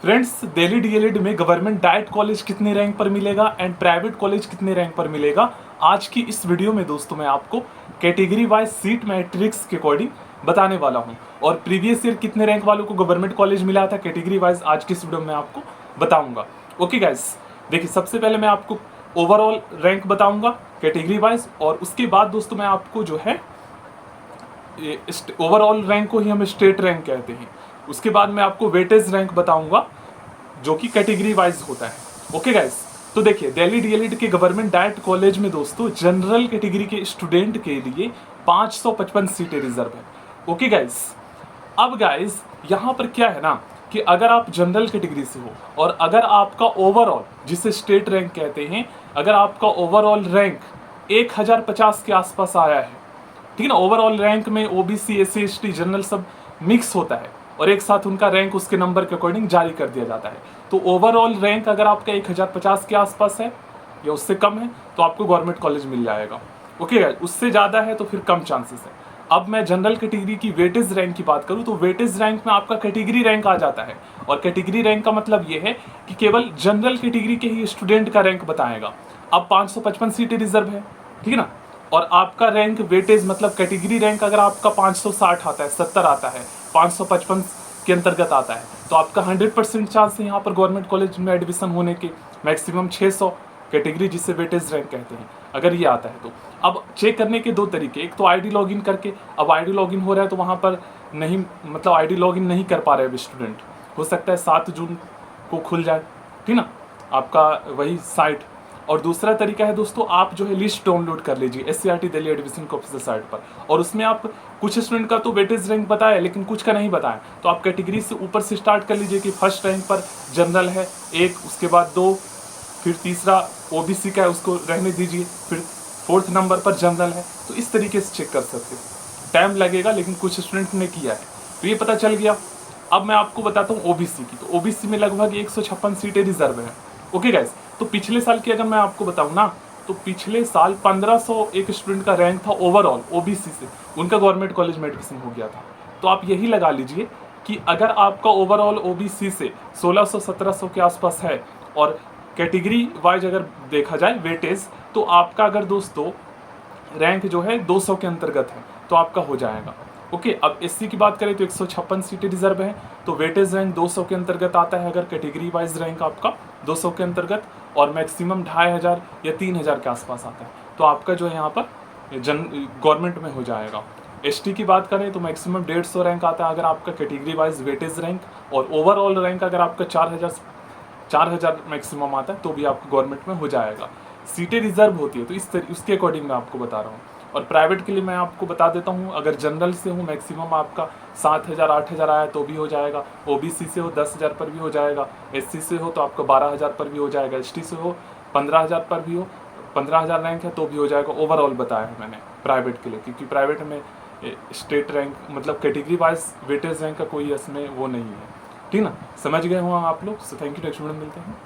Friends, Delhi DElEd में government diet college कितने rank पर मिलेगा एंड प्राइवेट कॉलेज कितने रैंक पर मिलेगा, आज की इस वीडियो में दोस्तों मैं आपको कैटेगरी वाइज सीट मैट्रिक्स के अकॉर्डिंग बताने वाला हूं। और प्रीवियस ईयर कितने रैंक वालों को गवर्नमेंट कॉलेज मिला था कैटेगरी वाइज, आज की इस वीडियो में आपको बताऊंगा। ओके गाइस, देखिए सबसे पहले मैं आपको ओवरऑल रैंक बताऊंगा कैटेगरी वाइज, और उसके बाद दोस्तों मैं आपको जो है ओवरऑल रैंक को ही हम स्टेट रैंक कहते हैं। उसके बाद मैं आपको वेटेज रैंक बताऊंगा जो कि कैटेगरी वाइज होता है। ओके गाइस, तो देखिए दिल्ली डीएलएड के गवर्नमेंट डाइट कॉलेज में दोस्तों जनरल कैटेगरी के स्टूडेंट के लिए 555 सीटें रिजर्व है। ओके गाइस, अब गाइस यहाँ पर क्या है ना कि अगर आप जनरल कैटेगरी से हो और अगर आपका ओवरऑल, जिसे स्टेट रैंक कहते हैं, अगर आपका ओवरऑल रैंक 1050 के आसपास आया है, ठीक है ना, ओवरऑल रैंक में ओबीसी, एससी, एसटी, जनरल सब मिक्स होता है और एक साथ उनका रैंक उसके नंबर के अकॉर्डिंग जारी कर दिया जाता है। तो ओवरऑल रैंक अगर आपका 1050 के आसपास है या उससे कम है तो आपको गवर्नमेंट कॉलेज मिल जाएगा। ओके गाइस, उससे ज़्यादा है तो फिर कम चांसेस है। अब मैं जनरल कैटेगरी की वेटेज रैंक की बात करूं तो वेटेज रैंक में आपका कैटेगरी रैंक आ जाता है, और कैटेगरी रैंक का मतलब ये है कि केवल जनरल कैटेगरी के ही स्टूडेंट का रैंक बताएगा। अब 555 सीटें रिजर्व है, ठीक है ना, और आपका रैंक वेटेज मतलब कैटेगरी रैंक अगर आपका 560 आता है, 70 आता है, 555 के अंतर्गत आता है, तो आपका 100% चांस है यहाँ पर गवर्नमेंट कॉलेज में एडमिशन होने के। मैक्सिमम 600 कैटेगरी जिसे वेटेज रैंक कहते हैं, अगर ये आता है तो। अब चेक करने के दो तरीके, एक तो आईडी लॉगिन करके। अब आईडी लॉगिन हो रहा है तो वहाँ पर नहीं, मतलब आईडी लॉगिन नहीं कर पा रहे हैं स्टूडेंट, हो सकता है 7 जून को खुल जाए, ठीक ना, आपका वही साइट। और दूसरा तरीका है दोस्तों, आप जो है लिस्ट डाउनलोड कर लीजिए एससीईआरटी दिल्ली एडमिशन के ऑफिशियल साइट पर, और उसमें आप कुछ स्टूडेंट का तो वेटेज रैंक बताया लेकिन कुछ का नहीं बताया, तो आप कैटेगरी से ऊपर से स्टार्ट कर लीजिए कि फर्स्ट रैंक पर जनरल है 1, उसके बाद 2, फिर तीसरा ओबीसी का है उसको रहने दीजिए, फिर 4th नंबर पर जनरल है। तो इस तरीके से चेक कर सकते हो, टाइम लगेगा लेकिन कुछ स्टूडेंट ने किया है तो ये पता चल गया। अब मैं आपको बताता हूँ ओबीसी की, तो ओबीसी में लगभग 156 सीटें रिजर्व है। ओके गाइस, तो पिछले साल की अगर मैं आपको बताऊं ना, तो पिछले साल 1501 स्टूडेंट का रैंक था ओवरऑल ओबीसी से, उनका गवर्नमेंट कॉलेज में एडमिशन हो गया था। तो आप यही लगा लीजिए कि अगर आपका ओवरऑल ओबीसी से 1600-1700 के आसपास है, और कैटेगरी वाइज अगर देखा जाए वेटेज, तो आपका अगर दोस्तों रैंक जो है 200 के अंतर्गत है तो आपका हो जाएगा। ओके, अब एससी की बात करें तो 156 सीटें रिजर्व है, तो वेटेज रैंक 200 के अंतर्गत आता है अगर कैटेगरी वाइज रैंक आपका 200 के अंतर्गत, और मैक्सिमम 2500 या 3000 के आसपास आता है, तो आपका जो है यहाँ पर गवर्नमेंट में हो जाएगा। एसटी की बात करें तो मैक्सिमम 150 रैंक आता है अगर आपका कैटेगरी वाइज वेटेज रैंक, और ओवरऑल रैंक अगर आपका 4000 मैक्सिमम आता है तो भी आपको गवर्नमेंट में हो जाएगा। सीटें रिजर्व होती है तो उसके अकॉर्डिंग मैं आपको बता रहा हूँ। और प्राइवेट के लिए मैं आपको बता देता हूँ, अगर जनरल से हूँ मैक्सिमम आपका 7000-8000 आया तो भी हो जाएगा, ओबीसी से हो 10,000 पर भी हो जाएगा, एससी से हो तो आपका 12,000 पर भी हो जाएगा, एसटी से हो 15,000 पर भी हो, 15,000 रैंक है तो भी हो जाएगा। ओवरऑल बताया है मैंने प्राइवेट के लिए, क्योंकि प्राइवेट में स्टेट रैंक मतलब कैटेगरी वाइज वेटेज रैंक का कोई इसमें वो नहीं है, ठीक ना, समझ गए हो आप लोग। So thank you, next video में मिलते हैं।